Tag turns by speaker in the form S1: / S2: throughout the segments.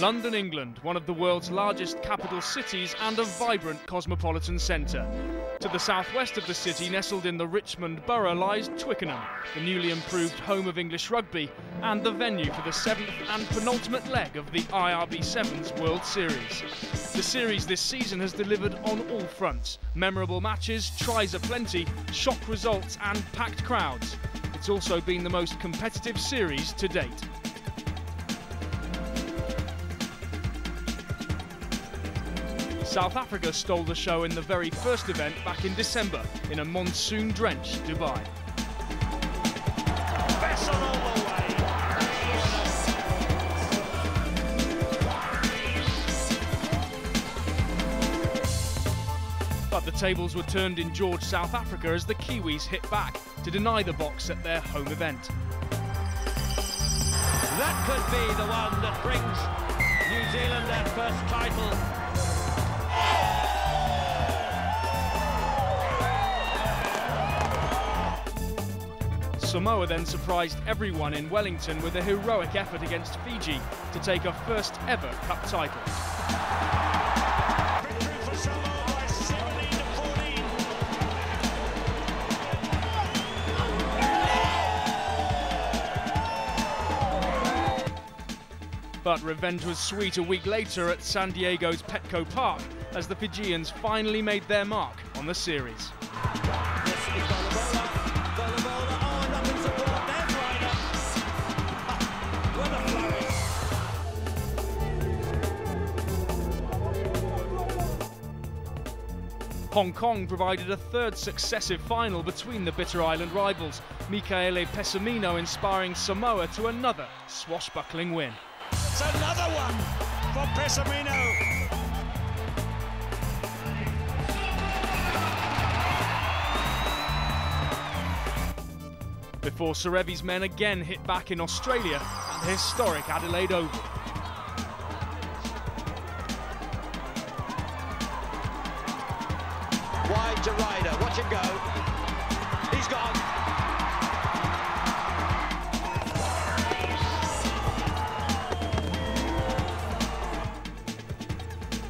S1: London, England, one of the world's largest capital cities and a vibrant cosmopolitan centre. To the southwest of the city, nestled in the Richmond borough, lies Twickenham, the newly improved home of English rugby and the venue for the 7th and penultimate leg of the IRB Sevens World Series. The series this season has delivered on all fronts. Memorable matches, tries aplenty, shock results and packed crowds. It's also been the most competitive series to date. South Africa stole the show in the very first event back in December in a monsoon-drenched Dubai. But the tables were turned in George, South Africa as the Kiwis hit back to deny the Boks at their home event.
S2: That could be the one that brings New Zealand their first title.
S1: Samoa then surprised everyone in Wellington with a heroic effort against Fiji to take a first ever cup title.
S2: Victory for Samoa by 17-14.
S1: But revenge was sweet a week later at San Diego's Petco Park as the Fijians finally made their mark on the series. Hong Kong provided a third successive final between the bitter island rivals, Afeleki Pelenise inspiring Samoa to another swashbuckling win.
S2: It's another one for Pelenise.
S1: Before Serevi's men again hit back in Australia at the historic Adelaide Oval.
S2: Wide to Ryder, watch him go. He's gone.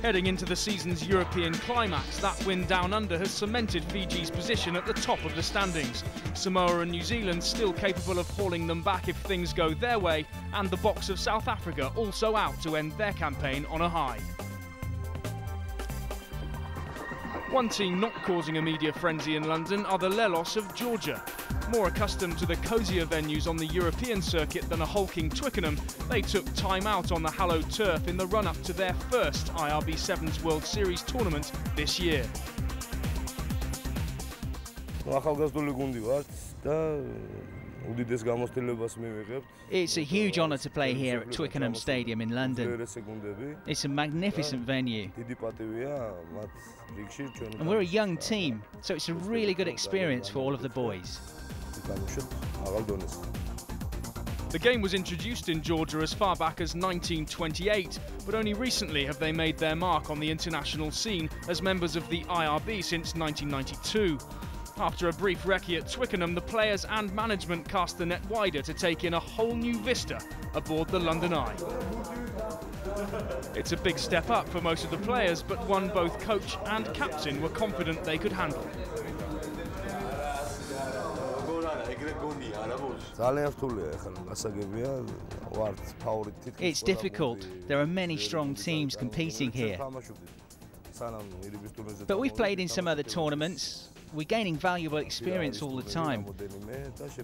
S1: Heading into the season's European climax, that win down under has cemented Fiji's position at the top of the standings. Samoa and New Zealand still capable of hauling them back if things go their way, and the Boks of South Africa also out to end their campaign on a high. One team not causing a media frenzy in London are the Lelos of Georgia. More accustomed to the cosier venues on the European circuit than a hulking Twickenham, they took time out on the hallowed turf in the run-up to their first IRB Sevens World Series tournament this year.
S3: It's a huge honour to play here at Twickenham Stadium in London. It's a magnificent venue. And we're a young team, so it's a really good experience for all of the boys.
S1: The game was introduced in Georgia as far back as 1928, but only recently have they made their mark on the international scene as members of the IRB since 1992. After a brief recce at Twickenham, the players and management cast the net wider to take in a whole new vista aboard the London Eye. It's a big step up for most of the players, but one both coach and captain were confident they could handle.
S3: It's difficult. There are many strong teams competing here. But we've played in some other tournaments. We're gaining valuable experience all the time,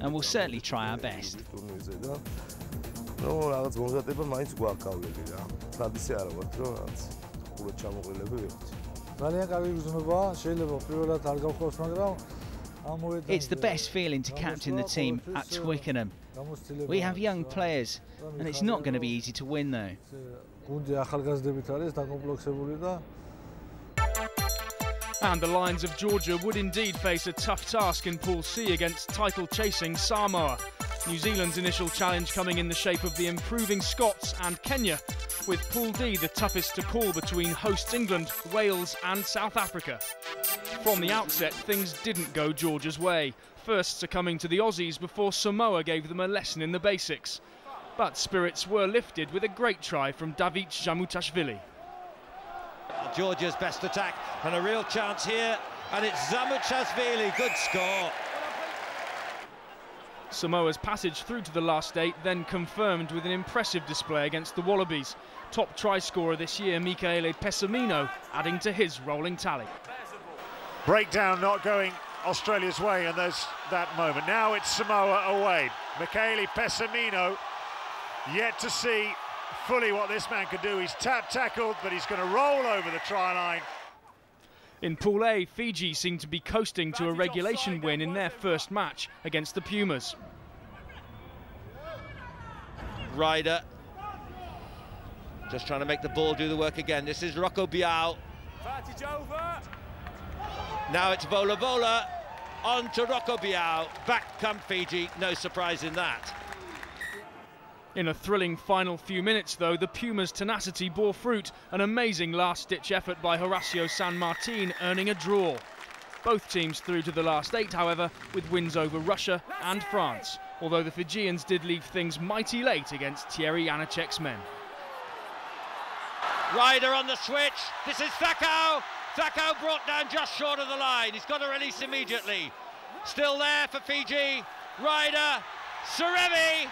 S3: and we'll certainly try our best. It's the best feeling to captain the team at Twickenham. We have young players, and it's not going to be easy to win though.
S1: And the Lions of Georgia would indeed face a tough task in Pool C against title-chasing Samoa. New Zealand's initial challenge coming in the shape of the improving Scots and Kenya, with Pool D the toughest to call between hosts England, Wales and South Africa. From the outset, things didn't go Georgia's way, first succumbing to the Aussies before Samoa gave them a lesson in the basics. But spirits were lifted with a great try from David Jamutashvili.
S2: Georgia's best attack and a real chance here, and it's Zamutashvili. Good score.
S1: Samoa's passage through to the last 8 then confirmed with an impressive display against the Wallabies. Top try scorer this year, Michele Pessamino, adding to his rolling tally.
S4: Breakdown not going Australia's way, and there's that moment. Now it's Samoa away. Michele Pessamino, yet to see fully what this man could do. He's tackled, but he's going to roll over the try line.
S1: In Pool A, Fiji seemed to be coasting to a regulation win in their first match against the Pumas.
S2: Ryder just trying to make the ball do the work again. This is Rocco Biao. Now it's Vola Vola, on to Rocco Biao. Back come Fiji, no surprise in that.
S1: In a thrilling final few minutes, though, the Pumas' tenacity bore fruit. An amazing last-ditch effort by Horacio San Martin, earning a draw. Both teams through to the last 8, however, with wins over Russia and France, although the Fijians did leave things mighty late against Thierry Janacek's men.
S2: Ryder on the switch. This is Thakau. Thakau brought down just short of the line. He's got to release immediately. Still there for Fiji. Ryder. Serevi.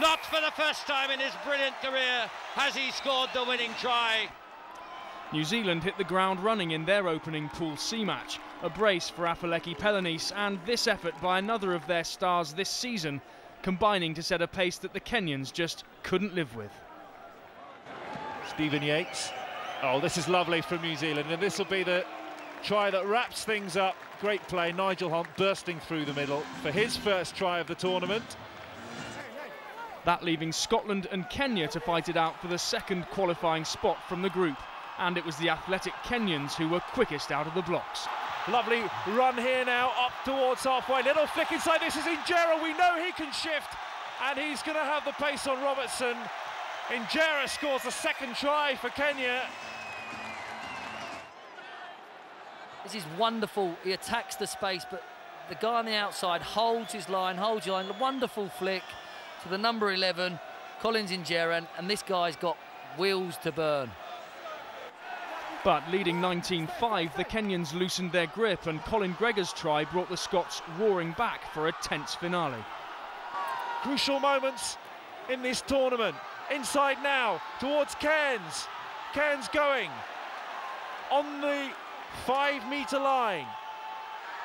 S2: Not for the first time in his brilliant career has he scored the winning try.
S1: New Zealand hit the ground running in their opening Pool C match. A brace for Afeleki Pelenise, and this effort by another of their stars this season, combining to set a pace that the Kenyans just couldn't live with.
S4: Stephen Yates. Oh, this is lovely from New Zealand, and this will be the try that wraps things up. Great play, Nigel Hunt bursting through the middle for his first try of the tournament.
S1: That leaving Scotland and Kenya to fight it out for the second qualifying spot from the group. And it was the athletic Kenyans who were quickest out of the blocks.
S4: Lovely run here now, up towards halfway. Little flick inside, this is Injera. We know he can shift, and he's going to have the pace on Robertson. Injera scores the second try for Kenya.
S5: This is wonderful. He attacks the space, but the guy on the outside holds his line, holds your line. A wonderful flick to the number 11, Collins Injera, and this guy's got wheels to burn.
S1: But leading 19-5, the Kenyans loosened their grip, and Colin Gregor's try brought the Scots roaring back for a tense finale.
S4: Crucial moments in this tournament. Inside now, towards Cairns. Cairns going on the 5-metre line.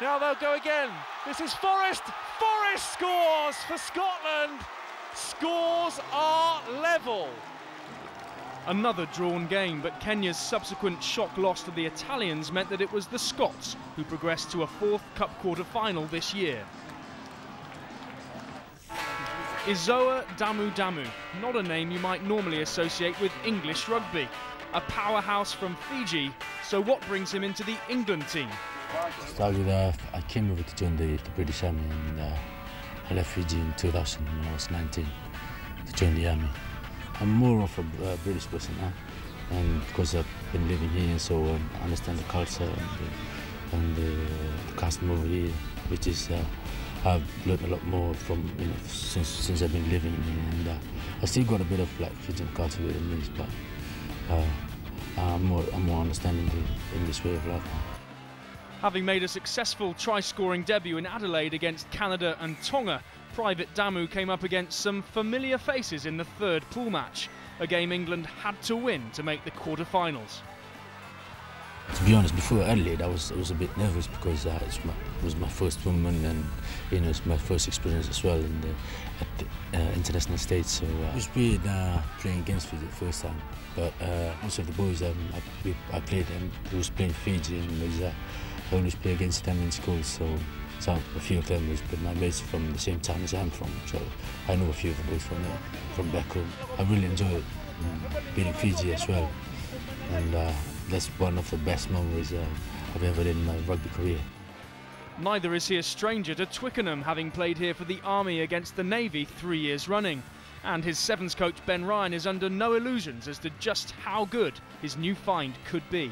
S4: Now they'll go again. This is Forrest. Forrest scores for Scotland. Scores are level.
S1: Another drawn game, but Kenya's subsequent shock loss to the Italians meant that it was the Scots who progressed to a 4th Cup quarter-final this year. Izoa Damu Damu, not a name you might normally associate with English rugby. A powerhouse from Fiji, so what brings him into the England team?
S6: I came over to join the British Army, and I left Fiji in 2000 when I was 19 to join the army. I'm more of a British person now, and because I've been living here, so I understand the culture and the custom over here, which is I've learned a lot more from since I've been living here, and I still got a bit of like Fijian culture within me, but I'm more understanding the English way of life now.
S1: Having made a successful try-scoring debut in Adelaide against Canada and Tonga, Private Damu came up against some familiar faces in the 3rd pool match, a game England had to win to make the quarter-finals.
S6: To be honest, before Adelaide, I was a bit nervous because it was my first tournament, and it's my first experience as well at the international stage. So it was weird playing against Fiji the first time. But most of the boys I played, who was playing Fiji, and I always play against them in school. So a few of them was my mates from the same town as I'm from. So I know a few of the boys from back home. I really enjoyed beating Fiji as well, and that's one of the best memories I've ever had in my rugby career.
S1: Neither is he a stranger to Twickenham, having played here for the Army against the Navy 3 years running. And his Sevens coach Ben Ryan is under no illusions as to just how good his new find could be.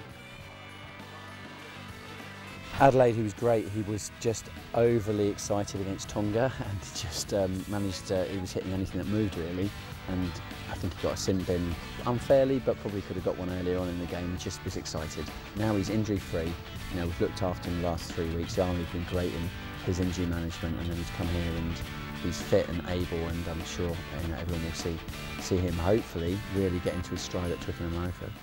S7: Adelaide, he was great. He was just overly excited against Tonga and just managed, he was hitting anything that moved really, and I think he got a sin bin unfairly, but probably could have got one earlier on in the game. He just was excited. Now he's injury free. You know, we've looked after him the last 3 weeks. Army's been great in his injury management, and then he's come here and he's fit and able, and I'm sure everyone will see him hopefully really get into his stride at Twickenham Marathon.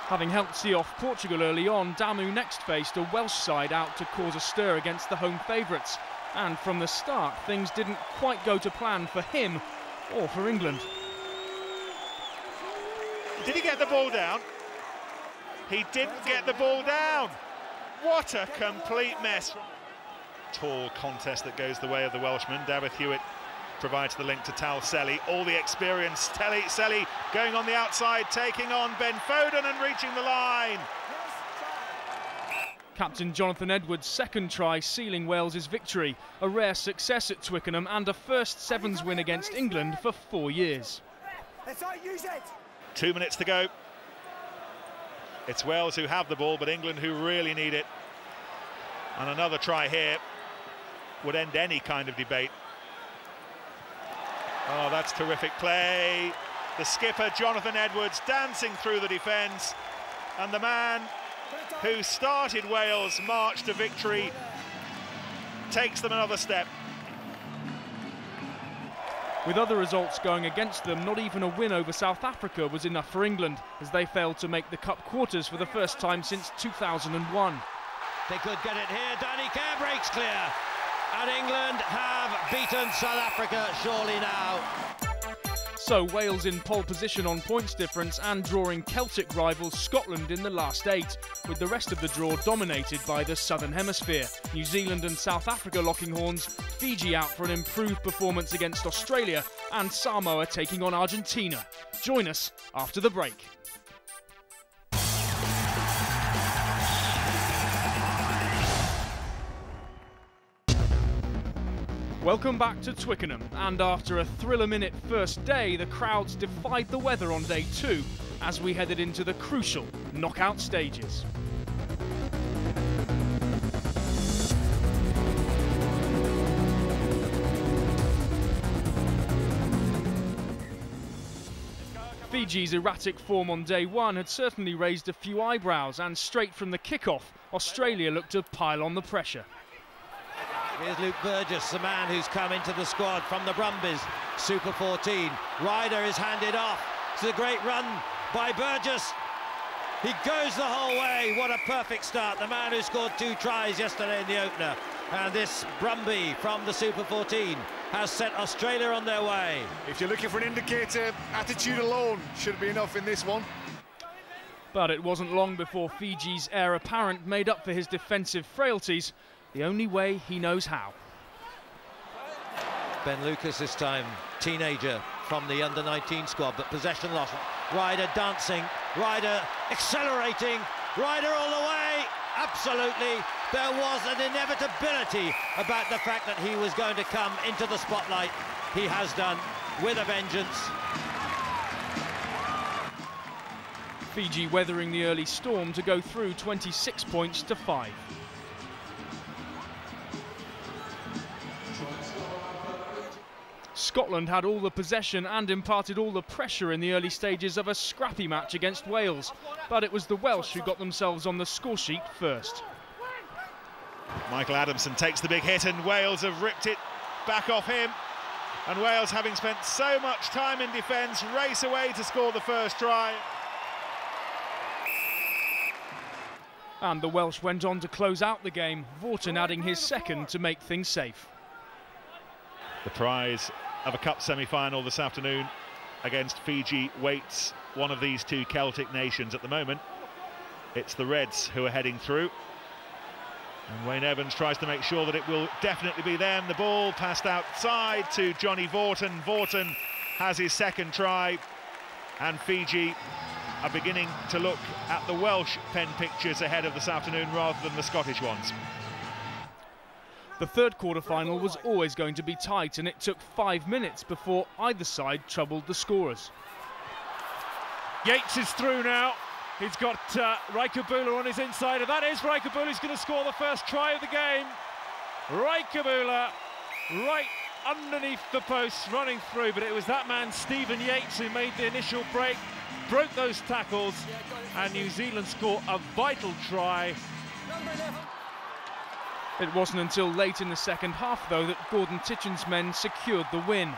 S1: Having helped see off Portugal early on, Damu next faced a Welsh side out to cause a stir against the home favourites. And from the start, things didn't quite go to plan for him or for England.
S4: Did he get the ball down? He didn't get the ball down. What a complete mess. Tall contest that goes the way of the Welshman. David Hewitt provides the link to Tal Selly. All the experience. Selly going on the outside, taking on Ben Foden and reaching the line.
S1: Captain Jonathan Edwards' second try sealing Wales' victory. A rare success at Twickenham and a first Sevens win against England for 4 years.
S4: 2 minutes to go. It's Wales who have the ball, but England who really need it. And another try here would end any kind of debate. Oh, that's terrific play. The skipper, Jonathan Edwards, dancing through the defence. And the man who started Wales' march to victory takes them another step.
S1: With other results going against them, not even a win over South Africa was enough for England, as they failed to make the Cup quarters for the first time since 2001.
S2: They could get it here. Danny Kerr breaks clear. And England have beaten South Africa surely now.
S1: So Wales in pole position on points difference and drawing Celtic rivals Scotland in the last 8, with the rest of the draw dominated by the Southern Hemisphere. New Zealand and South Africa locking horns, Fiji out for an improved performance against Australia, and Samoa taking on Argentina. Join us after the break. Welcome back to Twickenham, and after a thriller-minute first day, the crowds defied the weather on day 2 as we headed into the crucial knockout stages. Fiji's erratic form on day 1 had certainly raised a few eyebrows, and straight from the kick-off, Australia looked to pile on the pressure.
S2: Here's Luke Burgess, the man who's come into the squad from the Brumbies, Super 14. Ryder is handed off. It's a great run by Burgess. He goes the whole way. What a perfect start. The man who scored 2 tries yesterday in the opener. And this Brumbie from the Super 14 has set Australia on their way.
S8: If you're looking for an indicator, attitude alone should be enough in this one.
S1: But it wasn't long before Fiji's heir apparent made up for his defensive frailties the only way he knows how.
S2: Ben Lucas this time, teenager from the under-19 squad, but possession lost. Ryder dancing, Ryder accelerating, Ryder all the way. Absolutely, there was an inevitability about the fact that he was going to come into the spotlight. He has done with a vengeance.
S1: Fiji weathering the early storm to go through 26 points to 5. Scotland had all the possession and imparted all the pressure in the early stages of a scrappy match against Wales, but it was the Welsh who got themselves on the scoresheet first.
S4: Michael Adamson takes the big hit, and Wales have ripped it back off him. And Wales, having spent so much time in defence, race away to score the first try.
S1: And the Welsh went on to close out the game, Vorton adding his second to make things safe.
S4: The prize of a cup semi-final this afternoon against Fiji waits one of these 2 Celtic nations. At the moment, it's the Reds who are heading through. And Wayne Evans tries to make sure that it will definitely be them. The ball passed outside to Johnny Vorton. Vorton has his second try, and Fiji are beginning to look at the Welsh pen pictures ahead of this afternoon rather than the Scottish ones.
S1: The third quarter-final was always going to be tight, and it took 5 minutes before either side troubled the scorers.
S4: Yates is through now. He's got Raikabula on his inside, and that is Raikabula who's going to score the first try of the game. Raikabula right underneath the post, running through, but it was that man, Stephen Yates, who made the initial break, broke those tackles, and New Zealand score a vital try.
S1: It wasn't until late in the second half, though, that Gordon Titchen's men secured the win.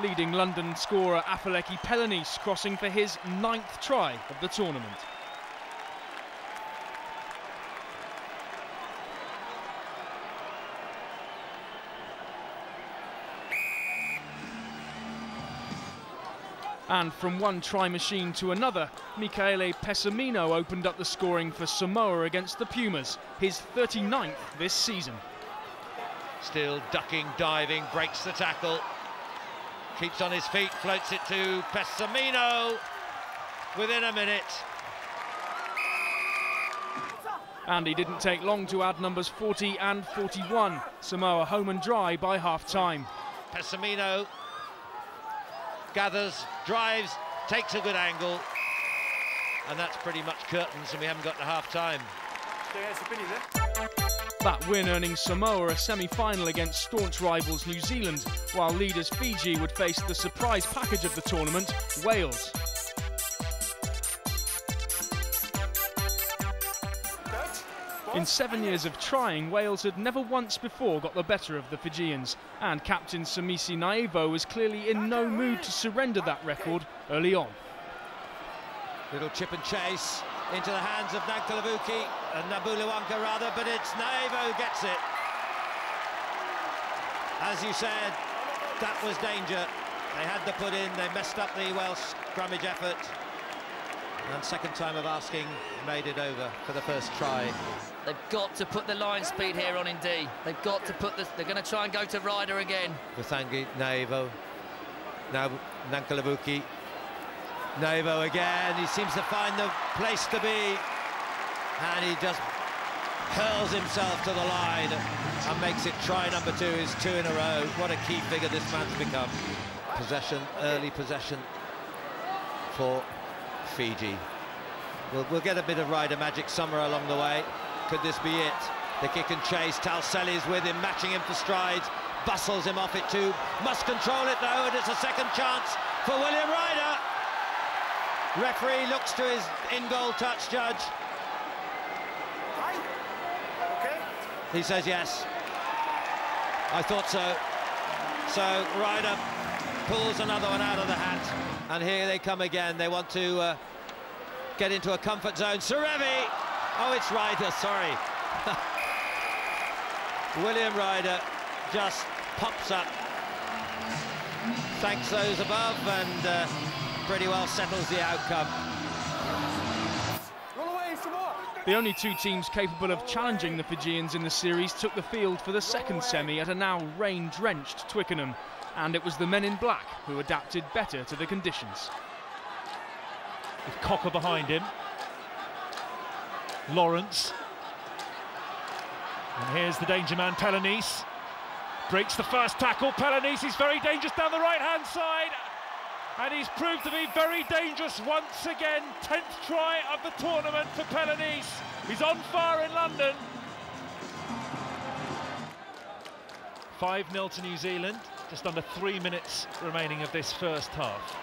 S1: Leading London scorer Afeleki Pelenise crossing for his 9th try of the tournament. And from one try machine to another, Michele Pessamino opened up the scoring for Samoa against the Pumas, his 39th this season.
S2: Still ducking, diving, breaks the tackle, keeps on his feet, floats it to Pessamino within a minute.
S1: And he didn't take long to add numbers 40 and 41. Samoa home and dry by half-time.
S2: Pessamino gathers, drives, takes a good angle, and that's pretty much curtains, and we haven't got to half-time.
S1: That win earning Samoa a semi-final against staunch rivals New Zealand, while leaders Fiji would face the surprise package of the tournament, Wales. In 7 years of trying, Wales had never once before got the better of the Fijians, and captain Samisi Naevo was clearly in no mood to surrender that record early on.
S2: Little chip and chase into the hands of Nankalavuki, Nabuluwanka rather, but it's Naevo who gets it. As you said, that was danger. They had the put in, they messed up the Welsh scrummage effort, and second time of asking, made it over for the first try.
S5: They've got to put the line speed here on Indy. They've got to put this, they're going to try and go to Ryder again.
S2: Vithangi, Naevo, now Nankalavuki, Naevo again, he seems to find the place to be, and he just hurls himself to the line and makes it try number 2, his 2 in a row. What a key figure this man's become. Possession, early possession for Fiji. We'll get a bit of Ryder magic somewhere along the way. Could this be it? The kick and chase, Talselli's with him, matching him for strides, bustles him off it too, must control it though, and it's a second chance for William Ryder. Referee looks to his in-goal touch judge.
S8: Okay.
S2: He says yes. I thought so. So Ryder pulls another one out of the hat, and here they come again. They want to get into a comfort zone. Serevi! Oh, it's Ryder, sorry. William Ryder just pops up, thanks those above, and pretty well settles the outcome.
S1: The only two teams capable of challenging the Fijians in the series took the field for the second semi at a now rain-drenched Twickenham, and it was the men in black who adapted better to the conditions.
S4: With Cocker behind him, Lawrence, and here's the danger man Pelenise, breaks the first tackle. Pelenise is very dangerous down the right-hand side, and he's proved to be very dangerous once again. 10th try of the tournament for Pelenise. He's on fire in London. 5-0 to New Zealand, just under 3 minutes remaining of this first half.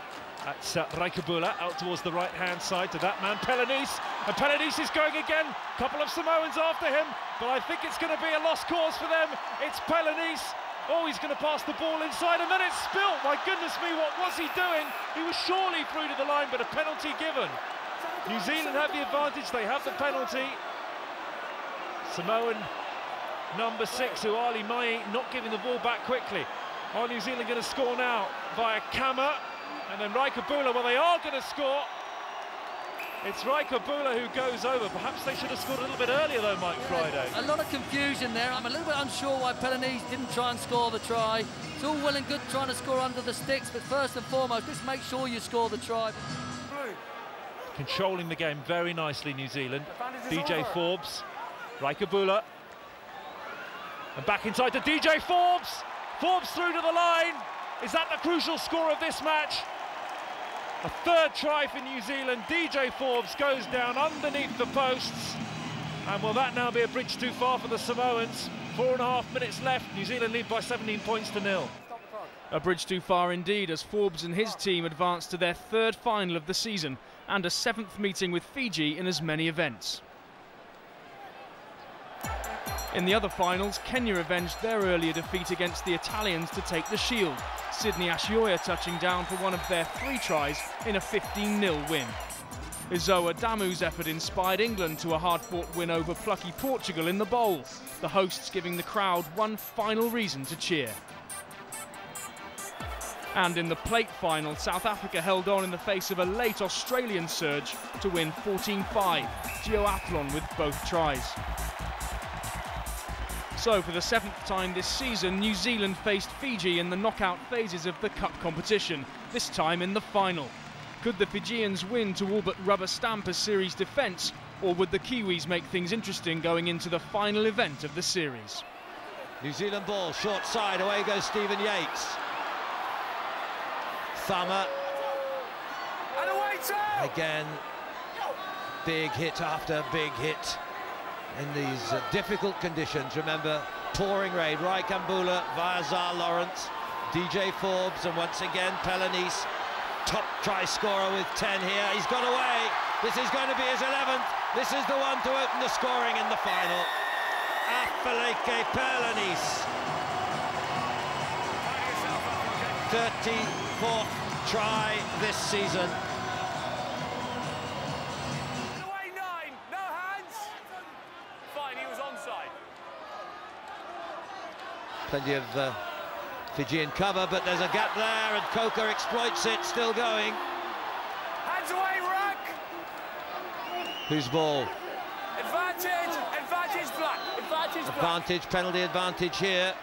S4: That's Raikabula out towards the right-hand side to that man, Pelenise. And Pelenise is going again. Couple of Samoans after him, but I think it's going to be a lost cause for them. It's Pelenise. Oh, he's going to pass the ball inside, and then it's spilt. My goodness me, what was he doing? He was surely through to the line, but a penalty given. New Zealand have the advantage. They have the penalty. Samoan number 6, Uali Mai, not giving the ball back quickly. Are New Zealand going to score now via Kama? And then Raikabula, well, they are going to score. It's Raikabula who goes over. Perhaps they should have scored a little bit earlier, though, Mike Friday.
S5: A lot of confusion there. I'm a little bit unsure why Pelenise didn't try and score the try. It's all well and good trying to score under the sticks, but first and foremost, just make sure you score the try.
S4: Controlling the game very nicely, New Zealand. DJ Forbes, Raikabula, and back inside to DJ Forbes. Forbes through to the line. Is that the crucial score of this match? A third try for New Zealand. DJ Forbes goes down underneath the posts. And will that now be a bridge too far for the Samoans? 4.5 minutes left. New Zealand lead by 17 points to 0.
S1: A bridge too far indeed, as Forbes and his team advance to their third final of the season and a 7th meeting with Fiji in as many events. In the other finals, Kenya avenged their earlier defeat against the Italians to take the shield, Sydney Ashioya touching down for one of their 3 tries in a 15-0 win. Izoa Damu's effort inspired England to a hard-fought win over plucky Portugal in the bowl, the hosts giving the crowd one final reason to cheer. And in the plate final, South Africa held on in the face of a late Australian surge to win 14-5, duathlon with both tries. So for the 7th time this season, New Zealand faced Fiji in the knockout phases of the Cup competition, this time in the final. Could the Fijians win to all but rubber stamp a series defence, or would the Kiwis make things interesting going into the final event of the series?
S2: New Zealand ball, short side, away goes Stephen Yates. Thummer.
S8: And away too!
S2: Again, big hit after big hit in these difficult conditions. Remember, pouring rain. Rai Kambula via Zar Lawrence, DJ Forbes, and once again Pelenise, top try scorer with 10 here. He's got away. This is going to be his 11th. This is the one to open the scoring in the final. Afeleki Pelenise. 34th try this season.
S8: Away 9, no hands. Fine, he was onside.
S2: Plenty of Fijian cover, but there's a gap there, and Coker exploits it, still going.
S8: Hands away, Ruck.
S2: Whose ball?
S8: Advantage, advantage black, advantage black.
S2: Advantage, penalty advantage here.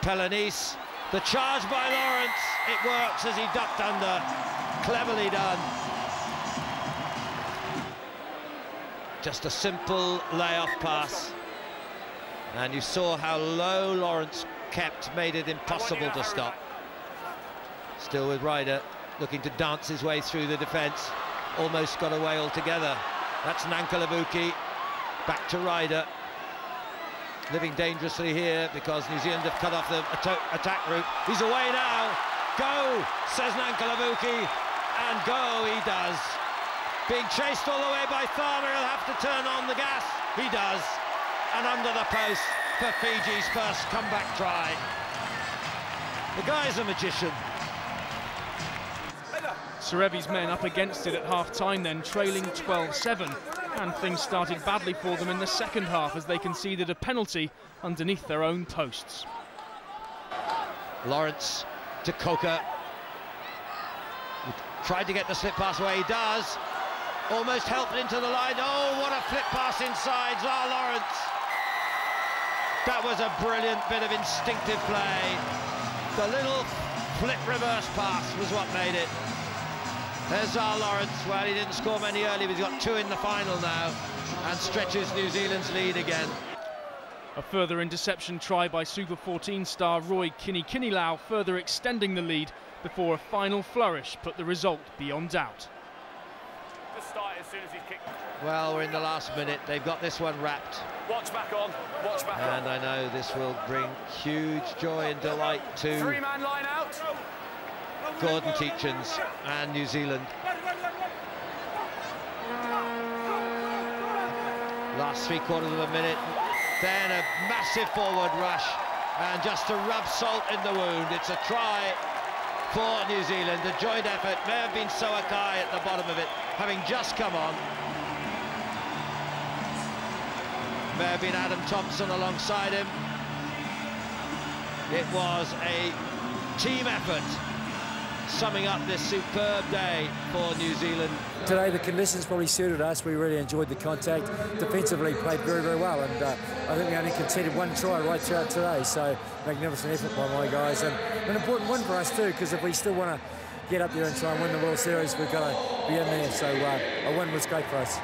S2: Pelenise, the charge by Lawrence. It works as he ducked under. Cleverly done. Just a simple layoff pass. And you saw how low Lawrence kept, made it impossible to stop. Still with Ryder, looking to dance his way through the defence. Almost got away altogether. That's Nankalavuki. Back to Ryder. Living dangerously here because New Zealand have cut off the attack route. He's away now. Go, says Nankalavuki, and go he does. Being chased all the way by Farmer, he'll have to turn on the gas. He does. And under the post for Fiji's first comeback try. The guy's a magician.
S1: Serevi's men up against it at half-time then, trailing 12-7. And things started badly for them in the second half as they conceded a penalty underneath their own posts.
S2: Lawrence to Coker. Tried to get the slip pass away, he does. Almost helped into the line. Oh, what a flip pass inside, Zar Lawrence. That was a brilliant bit of instinctive play. The little flip reverse pass was what made it. There's Zar Lawrence. Well, he didn't score many early, but he's got 2 in the final now and stretches New Zealand's lead again.
S1: A further interception try by Super 14 star Roy Kinilau, further extending the lead before a final flourish put the result beyond doubt.
S8: Just start as soon as he kicked.
S2: Well, we're in the last minute. They've got this one wrapped.
S8: Watch back on, watch back on.
S2: And I know this will bring huge joy and delight to
S8: 3-man line out.
S2: Gordon Teachins and New Zealand. Last 3/4 of a minute, then a massive forward rush, and just to rub salt in the wound, it's a try for New Zealand. A joint effort. May have been Soakai at the bottom of it, having just come on. May have been Adam Thompson alongside him. It was a team effort, summing up this superb day for New Zealand.
S9: Today the conditions probably suited us. We really enjoyed the contact. Defensively played very, very well, and I think we only conceded 1 try right throughout today, so magnificent effort by my guys, and an important win for us too, because if we still want to get up there and try and win the World Series, we've got to be in there, so a win was great for us.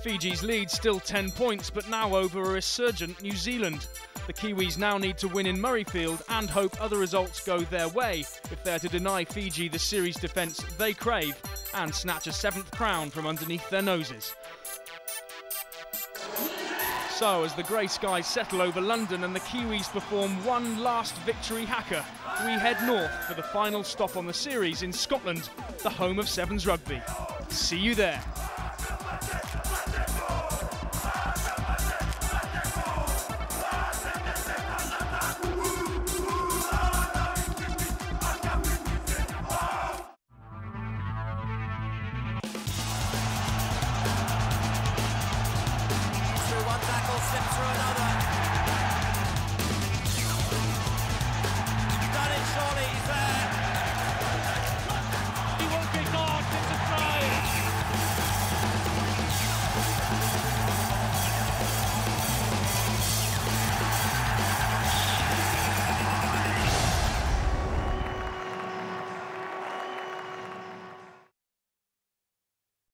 S1: Fiji's lead still 10 points, but now over a resurgent New Zealand. The Kiwis now need to win in Murrayfield and hope other results go their way if they're to deny Fiji the series defence they crave and snatch a 7th crown from underneath their noses. So, as the grey skies settle over London and the Kiwis perform one last victory haka, we head north for the final stop on the series in Scotland, the home of Sevens rugby. See you there.